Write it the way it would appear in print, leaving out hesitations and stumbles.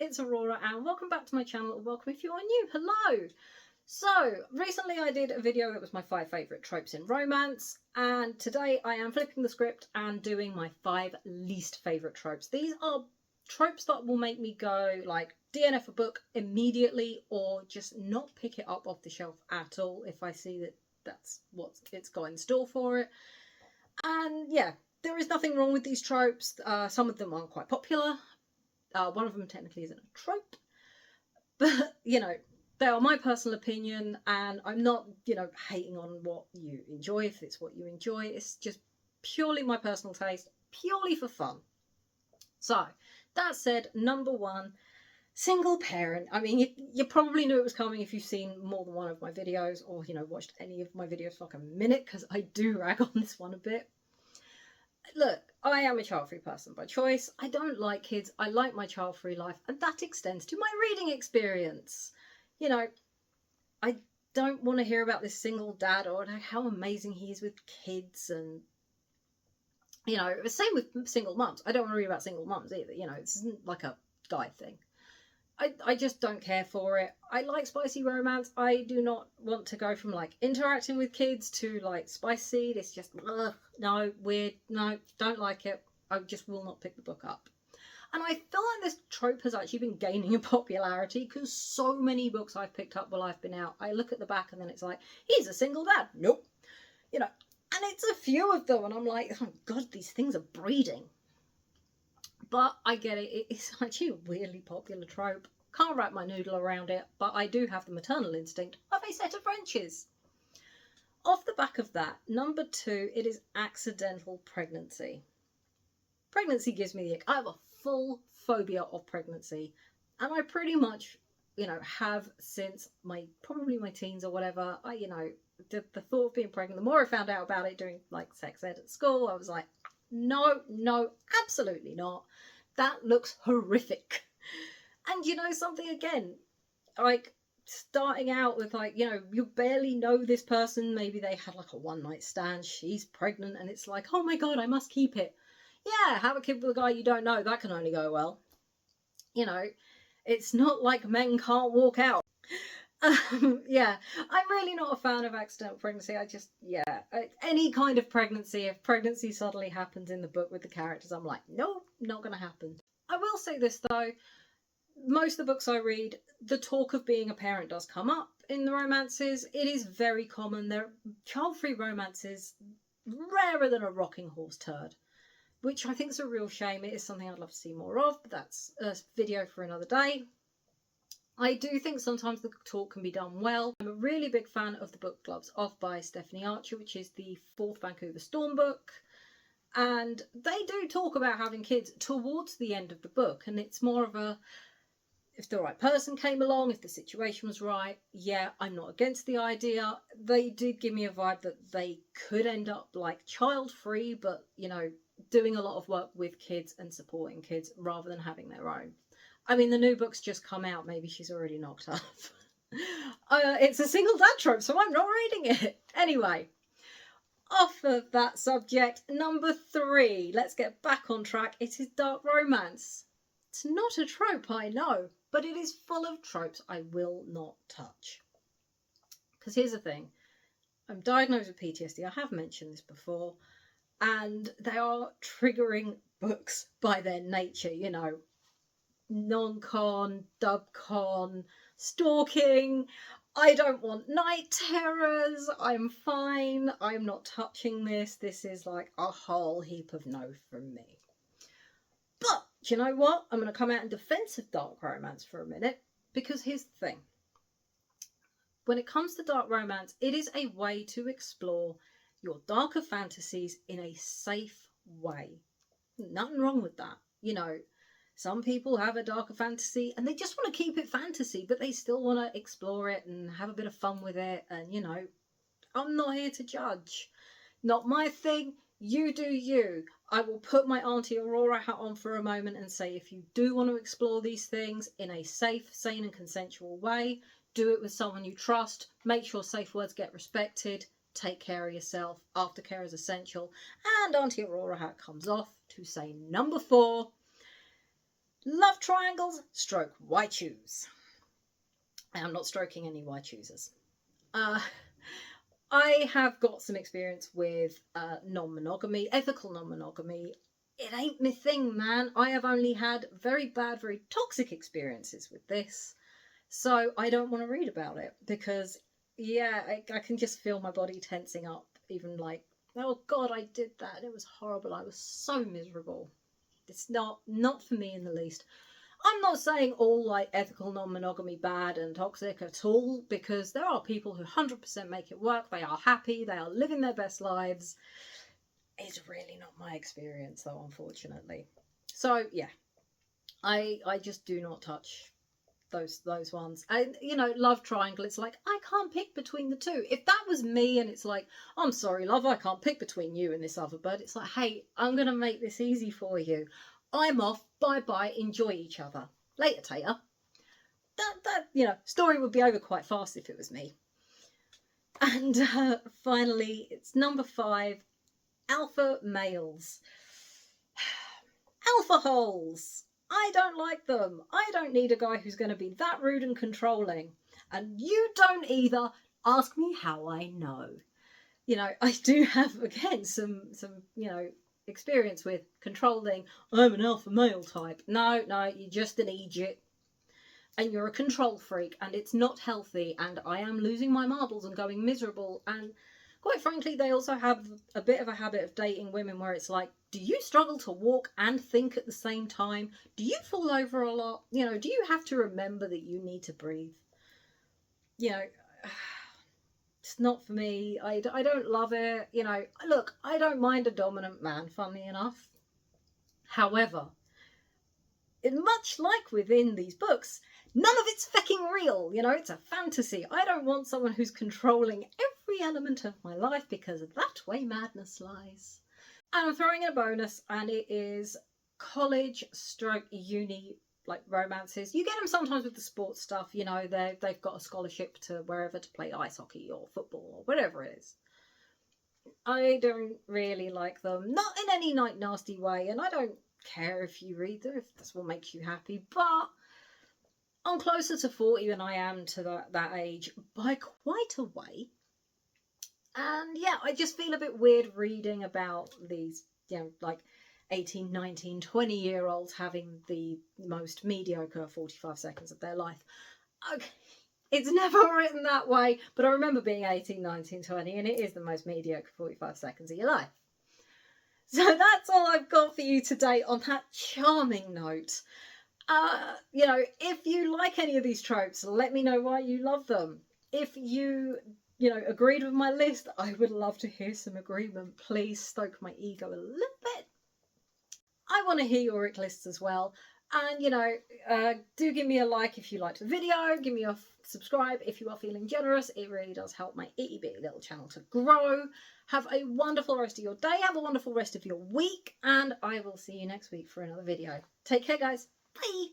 it's Aurora and welcome back to my channel, or welcome if you are new. Hello! So, recently I did a video that was my 5 favourite tropes in romance, and today I am flipping the script and doing my 5 least favourite tropes. These are tropes that will make me go like DNF a book immediately or just not pick it up off the shelf at all if I see that that's what it's got in store for it. And yeah, there is nothing wrong with these tropes. Some of them are quite popular. One of them technically isn't a trope, but you know, they are my personal opinion, and I'm not, hating on what you enjoy if it's what you enjoy. It's just purely my personal taste, purely for fun. So, that said, number 1, single parent. I mean, you probably knew it was coming if you've seen more than one of my videos, or, watched any of my videos for like a minute, because I do rag on this one a bit. Look, I am a child-free person by choice. I don't like kids. I like my child-free life, and that extends to my reading experience. I don't want to hear about this single dad or how amazing he is with kids, and the same with single mums. I don't want to read about single mums either. This isn't like a guy thing. I just don't care for it. I like spicy romance. I do not want to go from like interacting with kids to like Spice Seed. It's just, ugh, no, weird, no, don't like it. I just will not pick the book up. And I feel like this trope has actually been gaining in popularity because so many books I've picked up while I've been out, I look at the back and then it's like, he's a single dad. Nope. And it's a few of them and I'm like, oh God, these things are breeding. But I get it. It's actually a weirdly popular trope. Can't wrap my noodle around it, but I do have the maternal instinct of a set of Frenchies. Off the back of that, number 2, it is accidental pregnancy. Pregnancy gives me the ick. I have a full phobia of pregnancy, and I pretty much, have since probably my teens or whatever. The thought of being pregnant, the more I found out about it during like sex ed at school, I was like, no, absolutely not. That looks horrific. And something again, like starting out with like, you barely know this person. Maybe they had like a one-night stand. She's pregnant and it's like, oh my God, I must keep it. Yeah, have a kid with a guy you don't know. That can only go well. It's not like men can't walk out. Yeah, I'm really not a fan of accidental pregnancy. Any kind of pregnancy, if pregnancy suddenly happens in the book with the characters, I'm like, no, not going to happen. I will say this though, most of the books I read, the talk of being a parent does come up in the romances. It is very common. They're child-free romances, rarer than a rocking horse turd, which I think is a real shame. It is something I'd love to see more of, but that's a video for another day. I do think sometimes the talk can be done well. I'm a really big fan of the book Gloves Off by Stephanie Archer, which is the 4th Vancouver Storm book. And they do talk about having kids towards the end of the book. And it's more of a, if the right person came along, if the situation was right, yeah, I'm not against the idea. They did give me a vibe that they could end up like child-free, but, doing a lot of work with kids and supporting kids rather than having their own. I mean, the new book's just come out. Maybe she's already knocked up. It's a single dad trope, so I'm not reading it. Anyway, off of that subject, number 3. Let's get back on track. It is dark romance. It's not a trope, I know, but it is full of tropes I will not touch. Because here's the thing. I'm diagnosed with PTSD. I have mentioned this before. And they are triggering books by their nature, non-con, dub-con, stalking. I don't want night terrors. I'm fine. I'm not touching this. This is like a whole heap of no from me. But do you know what? I'm going to come out in defense of dark romance for a minute, because here's the thing. When it comes to dark romance, it is a way to explore your darker fantasies in a safe way. Nothing wrong with that. Some people have a darker fantasy and they just want to keep it fantasy, but they still want to explore it and have a bit of fun with it. And, I'm not here to judge. Not my thing. You do you. I will put my Auntie Aurora hat on for a moment and say, if you do want to explore these things in a safe, sane and consensual way, do it with someone you trust. Make sure safe words get respected. Take care of yourself. Aftercare is essential. And Auntie Aurora hat comes off to say number 4. Love triangles, stroke white shoes. I am not stroking any white choosers. I have got some experience with non-monogamy, ethical non-monogamy. It ain't my thing, man. I have only had very bad, very toxic experiences with this. So I don't want to read about it because, yeah, I can just feel my body tensing up. Even like, oh God, I did that. It was horrible. I was so miserable. It's not for me in the least. I'm not saying all like ethical non-monogamy bad and toxic at all, because there are people who 100% make it work. They are happy. They are living their best lives. It's really not my experience though, unfortunately. So yeah, I just do not touch those ones. And love triangle, it's like I can't pick between the two. If that was me and it's like, I'm sorry love, I can't pick between you and this other bird, it's like, hey, I'm gonna make this easy for you. I'm off, bye bye, enjoy each other later, Tater. That story would be over quite fast if it was me. And finally, it's number 5, alpha males. Alpha holes. I don't like them. I don't need a guy who's going to be that rude and controlling. And you don't either. Ask me how I know. I do have, again, some experience with controlling. I'm an alpha male type. No, you're just an idiot. And you're a control freak, and it's not healthy, and I am losing my marbles and going miserable. And quite frankly, they also have a bit of a habit of dating women where it's like, do you struggle to walk and think at the same time? Do you fall over a lot? Do you have to remember that you need to breathe? It's not for me. I don't love it. Look, I don't mind a dominant man, funnily enough. However, much like within these books, none of it's fucking real. It's a fantasy. I don't want someone who's controlling every element of my life, because that way madness lies. And I'm throwing in a bonus, and it is college stroke uni like romances. You get them sometimes with the sports stuff. They've got a scholarship to wherever to play ice hockey or football or whatever it is. I don't really like them, not in any nasty way, and I don't care if you read them if that's what makes you happy, but I'm closer to 40 than I am to that age by quite a way. And yeah, I just feel a bit weird reading about these, like 18, 19, 20-year-olds having the most mediocre 45 seconds of their life. Okay, it's never written that way, but I remember being 18, 19, 20, and it is the most mediocre 45 seconds of your life. So that's all I've got for you today on that charming note. If you like any of these tropes, let me know why you love them. If you agreed with my list, I would love to hear some agreement. Please stoke my ego a little bit. I want to hear your ick lists as well. And, do give me a like if you liked the video. Give me a subscribe if you are feeling generous. It really does help my itty bitty little channel to grow. Have a wonderful rest of your day. Have a wonderful rest of your week. And I will see you next week for another video. Take care, guys. Bye.